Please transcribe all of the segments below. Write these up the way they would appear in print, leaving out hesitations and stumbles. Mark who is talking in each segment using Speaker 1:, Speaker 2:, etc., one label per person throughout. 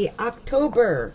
Speaker 1: happy October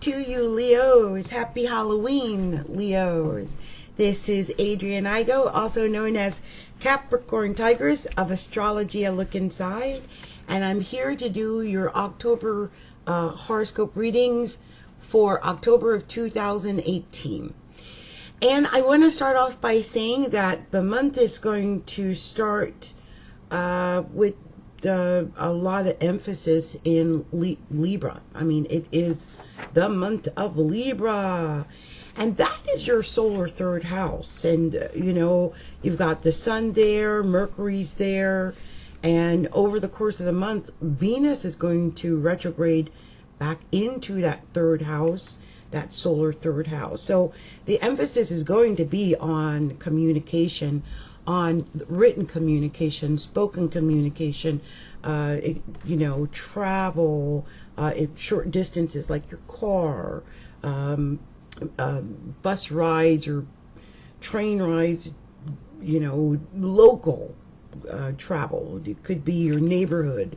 Speaker 1: to you, Leos. Happy Halloween, Leos. This is Adrienne Igo, also known as Capricorntigress of Astrology, A Look Inside. And I'm here to do your October horoscope readings for October of 2018. And I want to start off by saying that the month is going to start with a lot of emphasis in Libra. I mean, it is the month of Libra. And that is your solar third house. And, you know, you've got the sun there, Mercury's there. And over the course of the month, Venus is going to retrograde back into that third house, that solar third house. So the emphasis is going to be on communication, on written communication, spoken communication, you know, travel, short distances like your car, bus rides or train rides, you know, local travel. It could be your neighborhood,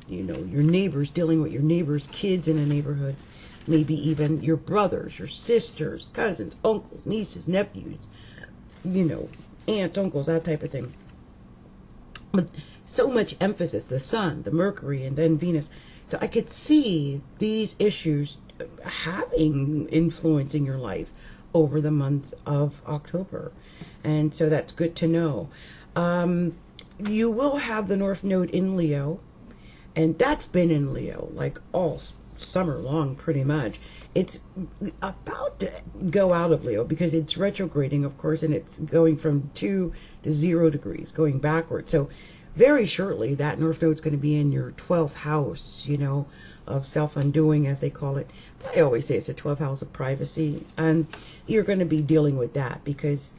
Speaker 1: you know, your neighbors, dealing with your neighbors' kids in a neighborhood, maybe even your brothers, your sisters, cousins, uncles, nieces, nephews, you know, aunts, uncles, that type of thing. But so much emphasis, the sun, the Mercury, and then Venus. So I could see these issues having influence in your life over the month of October. And so that's good to know. You will have the North Node in Leo, and that's been in Leo like all summer long pretty much. It's about to go out of Leo because it's retrograding, of course, and it's going from 2 to 0 degrees, going backwards. So very shortly, that North Node is going to be in your 12th house, you know, of self-undoing, as they call it. But I always say it's a 12th house of privacy, and you're going to be dealing with that because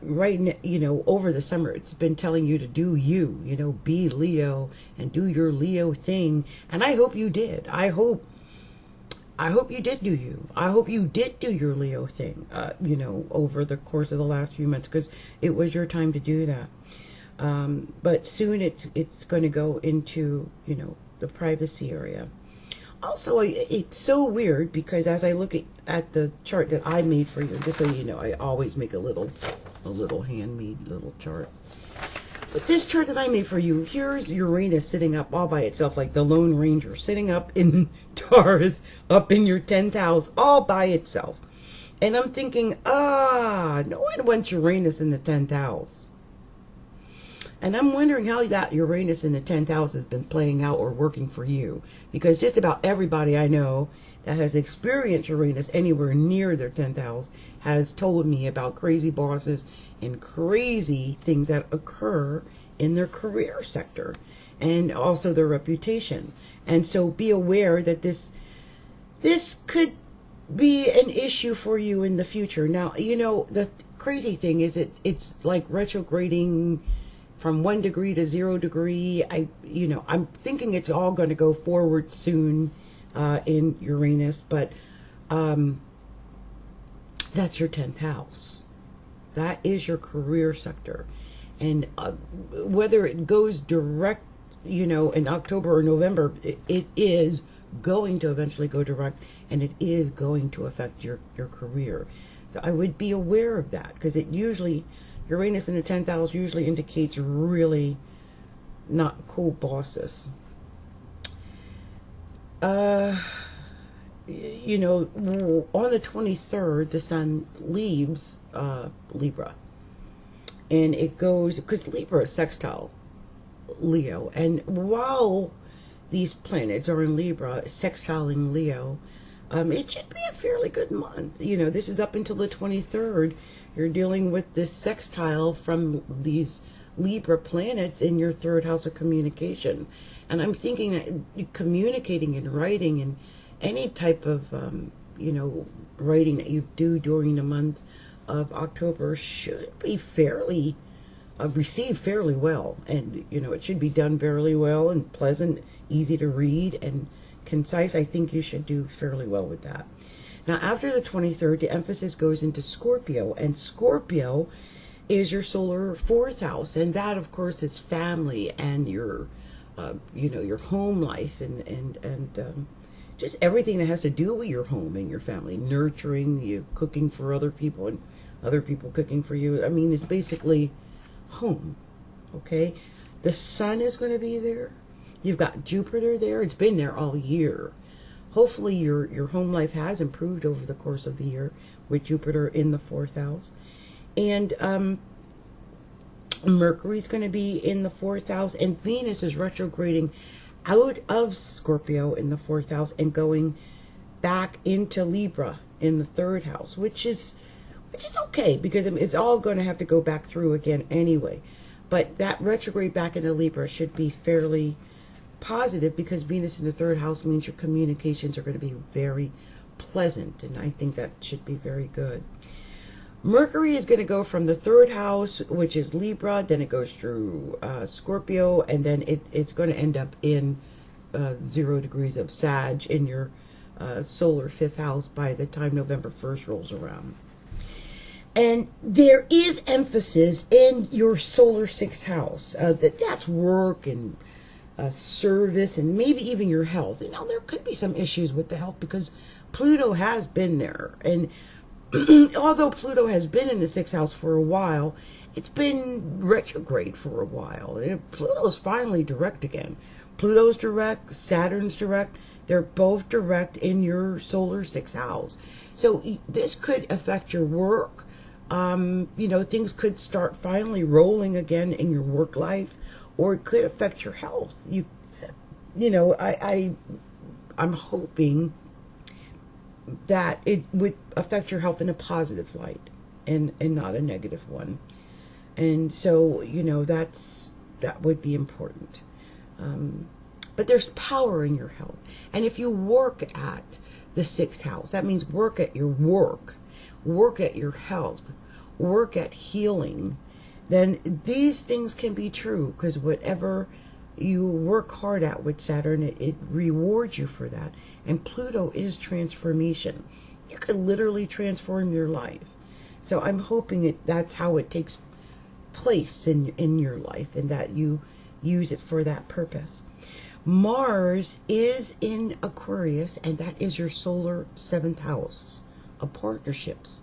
Speaker 1: right now, you know, over the summer, it's been telling you to do you know, be Leo and do your Leo thing. And I hope you did. I hope you did do you. I hope you did do your Leo thing, you know, over the course of the last few months, because it was your time to do that. But soon it's going to go into, you know, the privacy area. Also, it's so weird because as I look at the chart that I made for you, just so you know, I always make a little handmade little chart. But this chart that I made for you, here's Uranus sitting up all by itself, like the Lone Ranger, sitting up in Taurus, up in your 10th house, all by itself. And I'm thinking, no one wants Uranus in the 10th house. And I'm wondering how that Uranus in the 10th house has been playing out or working for you. Because just about everybody I know that has experienced Uranus anywhere near their 10th house has told me about crazy bosses and crazy things that occur in their career sector and also their reputation. And so be aware that this could be an issue for you in the future. Now, you know, the crazy thing is it's like retrograding from 1 degree to 0 degree. I'm thinking it's all going to go forward soon in Uranus, but that's your 10th house. That is your career sector. And whether it goes direct, you know, in October or November, it is going to eventually go direct, and it is going to affect your career. So I would be aware of that, because it usually, Uranus in the 10th house usually indicates really not cool bosses. You know, on the 23rd, the sun leaves Libra. And it goes, because Libra is sextile Leo. And while these planets are in Libra, sextiling Leo, it should be a fairly good month. You know, this is up until the 23rd. You're dealing with this sextile from these Libra planets in your third house of communication. And I'm thinking that communicating and writing and any type of, you know, writing that you do during the month of October should be fairly received fairly well. And, you know, it should be done fairly well and pleasant, easy to read and concise. I think you should do fairly well with that. Now, after the 23rd, the emphasis goes into Scorpio, and Scorpio is your solar fourth house, and that, of course, is family and your, you know, your home life and just everything that has to do with your home and your family, nurturing, you cooking for other people and other people cooking for you. I mean, it's basically home. Okay, the sun is going to be there. You've got Jupiter there. It's been there all year. Hopefully your home life has improved over the course of the year with Jupiter in the 4th house. And Mercury's going to be in the 4th house, and Venus is retrograding out of Scorpio in the 4th house and going back into Libra in the 3rd house, which is okay, because it's all going to have to go back through again anyway. But that retrograde back into Libra should be fairly positive, because Venus in the 3rd house means your communications are going to be very pleasant, and I think that should be very good. Mercury is going to go from the 3rd house, which is Libra, then it goes through Scorpio, and then it's going to end up in 0 degrees of Sag in your solar 5th house by the time November 1st rolls around. And there is emphasis in your solar 6th house. That's work and service and maybe even your health. You know, there could be some issues with the health because Pluto has been there. And although Pluto has been in the 6th house for a while, it's been retrograde for a while. Pluto's finally direct again. Pluto's direct, Saturn's direct. They're both direct in your solar 6th house. So this could affect your work. You know, things could start finally rolling again in your work life, or it could affect your health. You know, I'm hoping that it would affect your health in a positive light and not a negative one. And so, you know, that would be important. But there's power in your health. And if you work at the 6th house, that means work at your work at your health, work at healing, then these things can be true, because whatever you work hard at with Saturn, it rewards you for that. And Pluto is transformation. You could literally transform your life. So I'm hoping that's how it takes place in your life, and that you use it for that purpose. Mars is in Aquarius, and that is your solar 7th house of partnerships.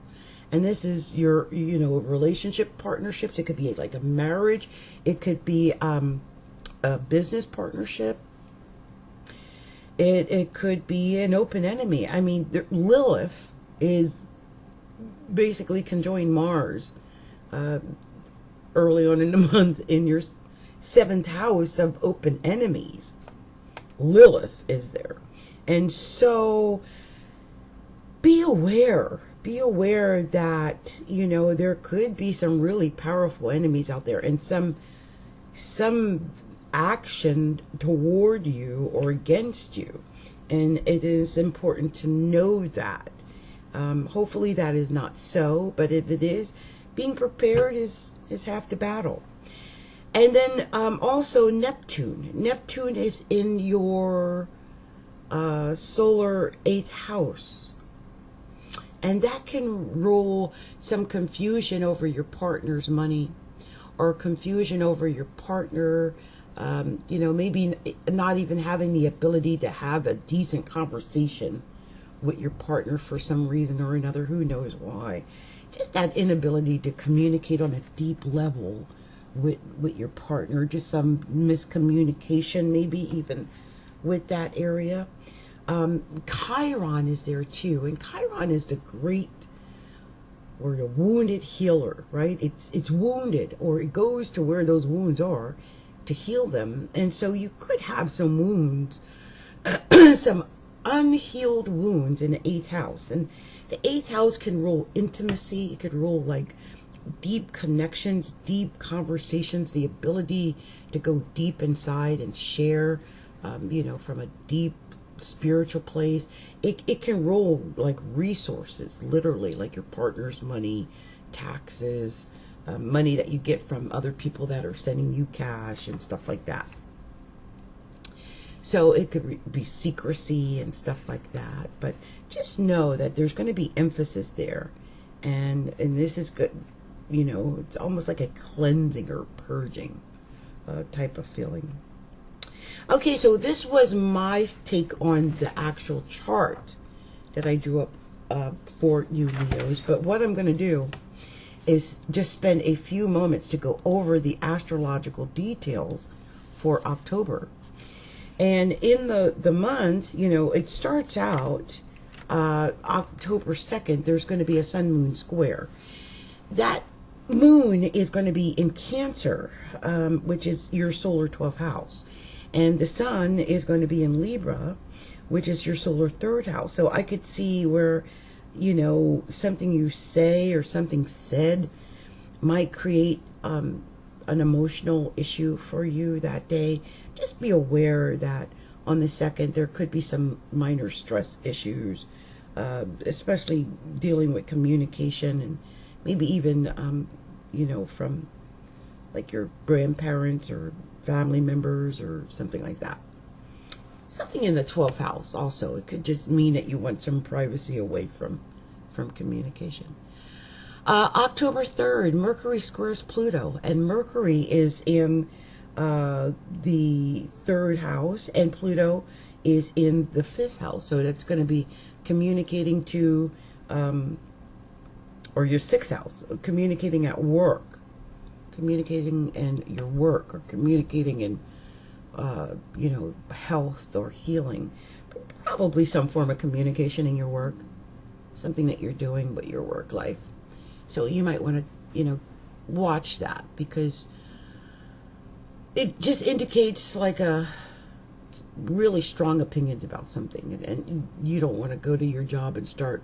Speaker 1: And this is your, you know, relationship partnerships. It could be like a marriage. It could be a business partnership. It could be an open enemy. I mean, Lilith is basically conjoined Mars early on in the month in your 7th house of open enemies. Lilith is there. And so be aware that, you know, there could be some really powerful enemies out there, and some action toward you or against you. And it is important to know that. Hopefully that is not so, but if it is, being prepared is half the battle. And then also Neptune. Neptune is in your solar 8th house. And that can rule some confusion over your partner's money, or confusion over your partner, you know, maybe not even having the ability to have a decent conversation with your partner for some reason or another. Who knows why? Just that inability to communicate on a deep level with your partner. Just some miscommunication, maybe even with that area. Chiron is there too, and Chiron is the great, or the wounded healer, right? It's wounded, or it goes to where those wounds are to heal them. And so you could have some wounds, some unhealed wounds in the 8th house. And the 8th house can rule intimacy. It could rule like deep connections, deep conversations, the ability to go deep inside and share, you know, from a deep spiritual place. It can roll like resources, literally, like your partner's money, taxes, money that you get from other people that are sending you cash and stuff like that. So it could be secrecy and stuff like that. But just know that there's going to be emphasis there, and this is good. You know, it's almost like a cleansing or purging type of feeling. Okay, so this was my take on the actual chart that I drew up for you Leos. But what I'm going to do is just spend a few moments to go over the astrological details for October. And in the month, you know, it starts out October 2nd, there's going to be a sun moon square. That moon is going to be in Cancer, which is your solar 12th house. And the sun is going to be in Libra, which is your solar 3rd house. So I could see where, you know, something you say or something said might create an emotional issue for you that day. Just be aware that on the 2nd there could be some minor stress issues, especially dealing with communication and maybe even, you know, from like your grandparents or family members or something like that. Something in the 12th house also. It could just mean that you want some privacy away from communication. October 3rd, Mercury squares Pluto, and Mercury is in the 3rd house, and Pluto is in the 5th house. So that's going to be communicating to, or your 6th house, communicating at work, communicating in your work, or communicating in, you know, health or healing. But probably some form of communication in your work, something that you're doing with your work life. So you might want to, you know, watch that, because it just indicates like a really strong opinions about something, and you don't want to go to your job and start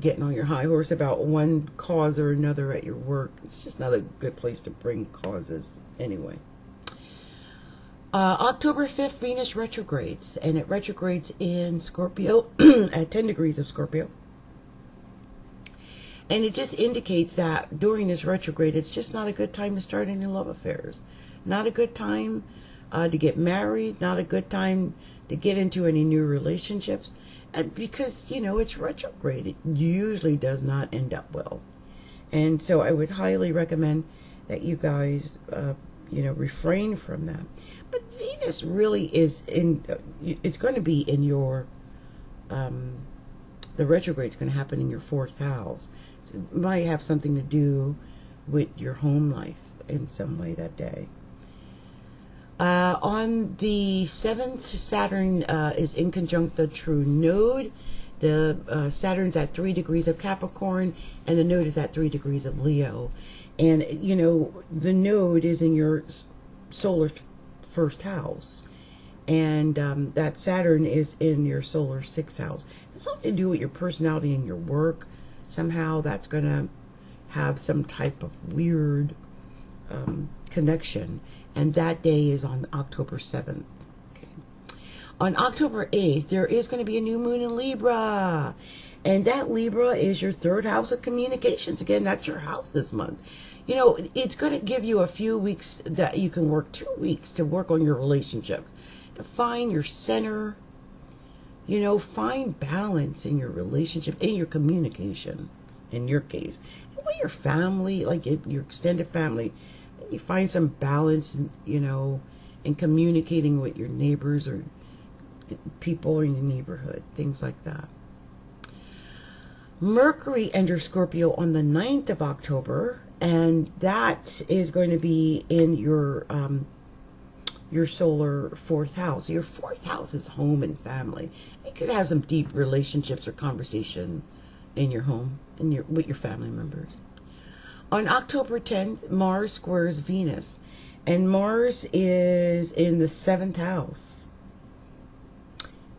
Speaker 1: getting on your high horse about one cause or another at your work. It's just not a good place to bring causes anyway. October 5th, Venus retrogrades, and it retrogrades in Scorpio at 10 degrees of Scorpio. And it just indicates that during this retrograde, it's just not a good time to start any love affairs. Not a good time to get married. Not a good time to get into any new relationships. And because, you know, it's retrograde, it usually does not end up well. And so I would highly recommend that you guys, you know, refrain from that. But Venus really is in, it's going to be in your, the retrograde is going to happen in your 4th house. So it might have something to do with your home life in some way that day. On the 7th, Saturn is in conjunct the true node. The Saturn's at 3 degrees of Capricorn, and the node is at 3 degrees of Leo. And, you know, the node is in your solar 1st house. And that Saturn is in your solar 6th house. It's something to do with your personality and your work. Somehow that's going to have some type of weird connection. And that day is on October 7th. Okay. On October 8th, there is going to be a new moon in Libra. And that Libra is your 3rd house of communications. Again, that's your house this month. You know, it's going to give you a few weeks that you can work, 2 weeks to work on your relationship. To find your center, you know, find balance in your relationship, in your communication, in your case. And with your family, like your extended family, you find some balance, you know, in communicating with your neighbors or people in your neighborhood, things like that. Mercury enters Scorpio on the 9th of October, and that is going to be in your solar 4th house. Your 4th house is home and family. You could have some deep relationships or conversation in your home and with your family members. On October 10th, Mars squares Venus, and Mars is in the 7th house.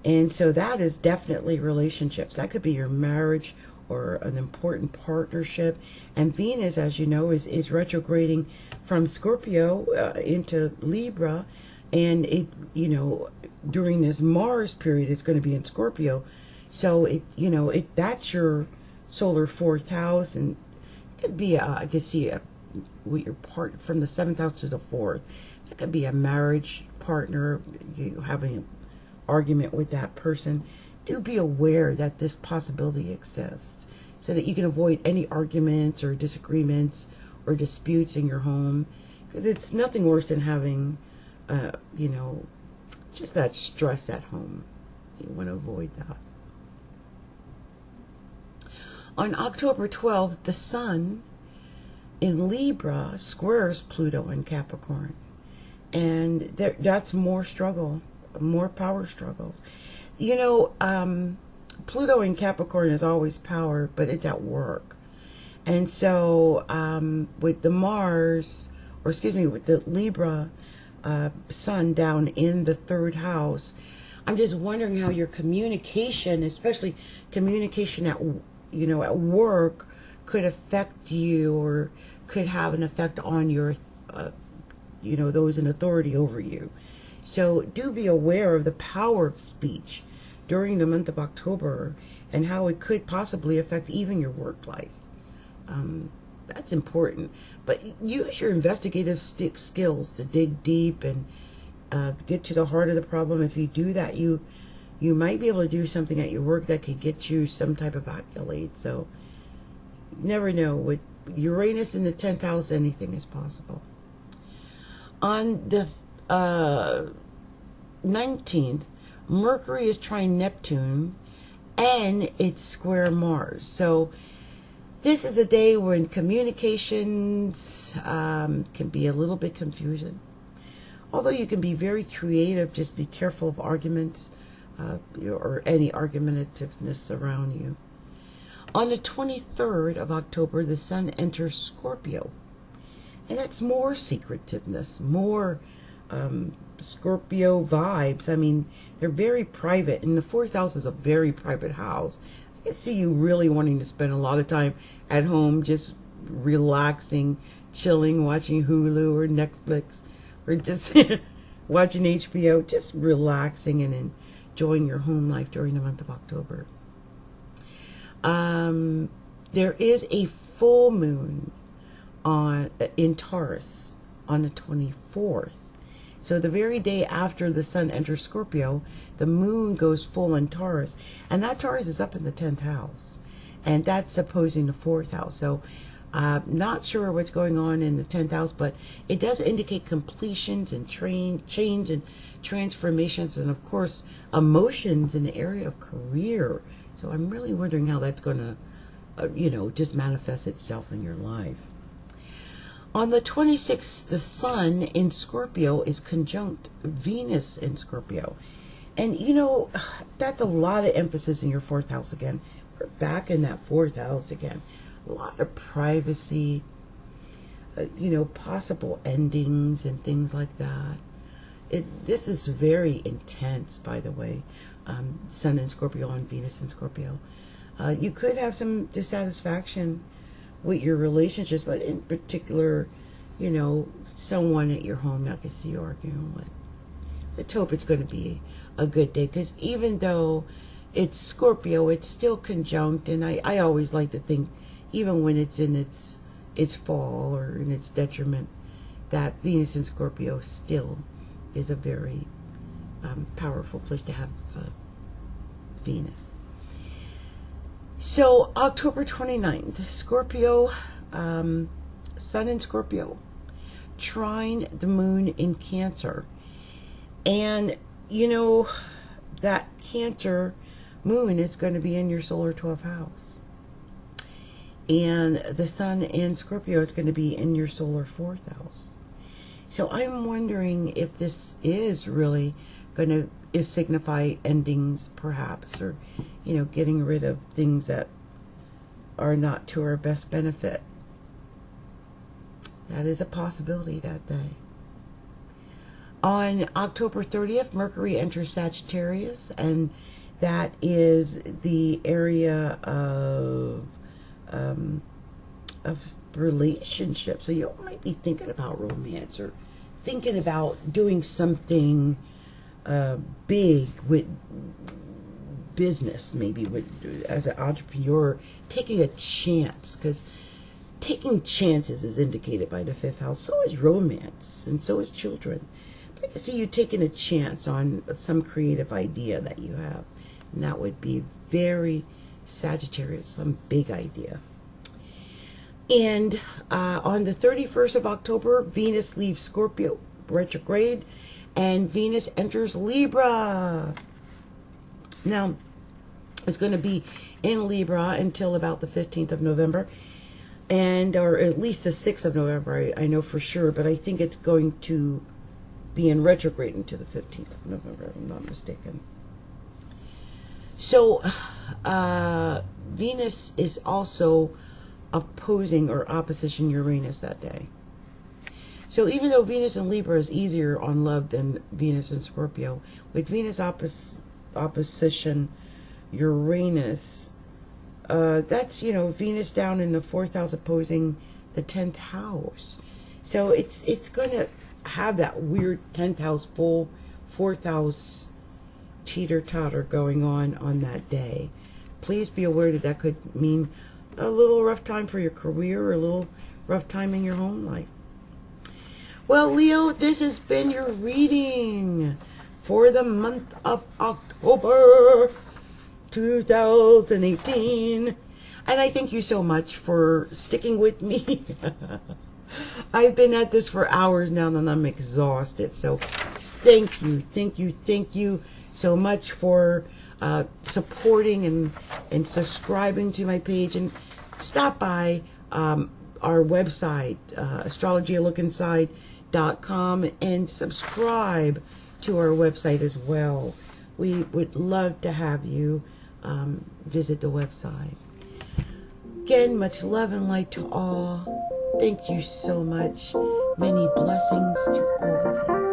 Speaker 1: And so that is definitely relationships. That could be your marriage or an important partnership. And Venus, as you know, is retrograding from Scorpio into Libra. And it, you know, during this Mars period, it's going to be in Scorpio. So it, you know, that's your solar 4th house, and it could be I could see with your part from the 7th house to the 4th. It could be a marriage partner, you having an argument with that person. Do be aware that this possibility exists, so that you can avoid any arguments or disagreements or disputes in your home, because it's nothing worse than having you know, just that stress at home. You want to avoid that. On October 12th, the Sun in Libra squares Pluto in Capricorn. And that's more struggle, more power struggles. You know, Pluto in Capricorn is always power, but it's at work. And so with the Mars, or excuse me, with the Libra Sun down in the third house, I'm just wondering how your communication, especially communication at, you know, at work, could affect you or could have an effect on your, you know, those in authority over you. So do be aware of the power of speech during the month of October and how it could possibly affect even your work life. That's important. But use your investigative skills to dig deep and get to the heart of the problem. If you do that, you might be able to do something at your work that could get you some type of accolade. So you never know. With Uranus in the 10th house, anything is possible. On the 19th, Mercury is trine Neptune and it's square Mars. So this is a day when communications can be a little bit confusing. Although you can be very creative, just be careful of arguments or any argumentativeness around you. On the 23rd of October, the Sun enters Scorpio. And that's more secretiveness, more Scorpio vibes. I mean, they're very private, and the fourth house is a very private house. I can see you really wanting to spend a lot of time at home, just relaxing, chilling, watching Hulu or Netflix, or just watching HBO, just relaxing and enjoying your home life during the month of October. There is a full moon in Taurus on the 24th. So the very day after the Sun enters Scorpio, the moon goes full in Taurus. And that Taurus is up in the 10th house. And that's opposing the 4th house. So not sure what's going on in the 10th house, but it does indicate completions and change and transformations. And of course, emotions in the area of career. So I'm really wondering how that's going to, you know, just manifest itself in your life. On the 26th, the Sun in Scorpio is conjunct Venus in Scorpio. And, you know, that's a lot of emphasis in your 4th house again. We're back in that 4th house again. A lot of privacy, you know, possible endings and things like that. This is very intense, by the way. Sun in Scorpio and Venus in Scorpio. You could have some dissatisfaction with your relationships, but in particular, you know, someone at your home that can see you arguing with. Let's hope it's going to be a good day, because even though it's Scorpio, it's still conjunct, and I always like to think, even when it's in its fall or in its detriment, that Venus in Scorpio still is a very powerful place to have Venus. So October 29th, Scorpio, Sun in Scorpio, trine the moon in Cancer. And, you know, that Cancer moon is going to be in your solar 12th house. And the Sun in Scorpio is going to be in your solar 4th house. So I'm wondering if this is really going to signify endings, perhaps, or, you know, getting rid of things that are not to our best benefit. That is a possibility that day. On October 30th, Mercury enters Sagittarius, and that is the area of relationships. So you might be thinking about romance or thinking about doing something big with business, maybe as an entrepreneur, taking a chance, because taking chances is indicated by the 5th house. So is romance, and so is children. But I can see you taking a chance on some creative idea that you have, and that would be very Sagittarius, some big idea. And on the 31st of October, Venus leaves Scorpio retrograde, and Venus enters Libra. Now, it's going to be in Libra until about the 15th of November, or at least the 6th of November, I know for sure, but I think it's going to be in retrograde until the 15th of November, if I'm not mistaken. So, Venus is also opposing or opposition Uranus that day. So even though Venus in Libra is easier on love than Venus in Scorpio, with Venus opposition Uranus, that's, Venus down in the 4th house opposing the 10th house. So it's going to have that weird 10th house full, 4th house teeter-totter going on that day. Please be aware that could mean a little rough time for your career or a little rough time in your home life. Well, Leo, this has been your reading for the month of October 2018. And I thank you so much for sticking with me. I've been at this for hours now and I'm exhausted. So thank you so much for supporting and subscribing to my page. And stop by our website, astrologyalookInside.com, and subscribe to our website as well. We would love to have you visit the website. Again, much love and light to all. Thank you so much. Many blessings to all of you.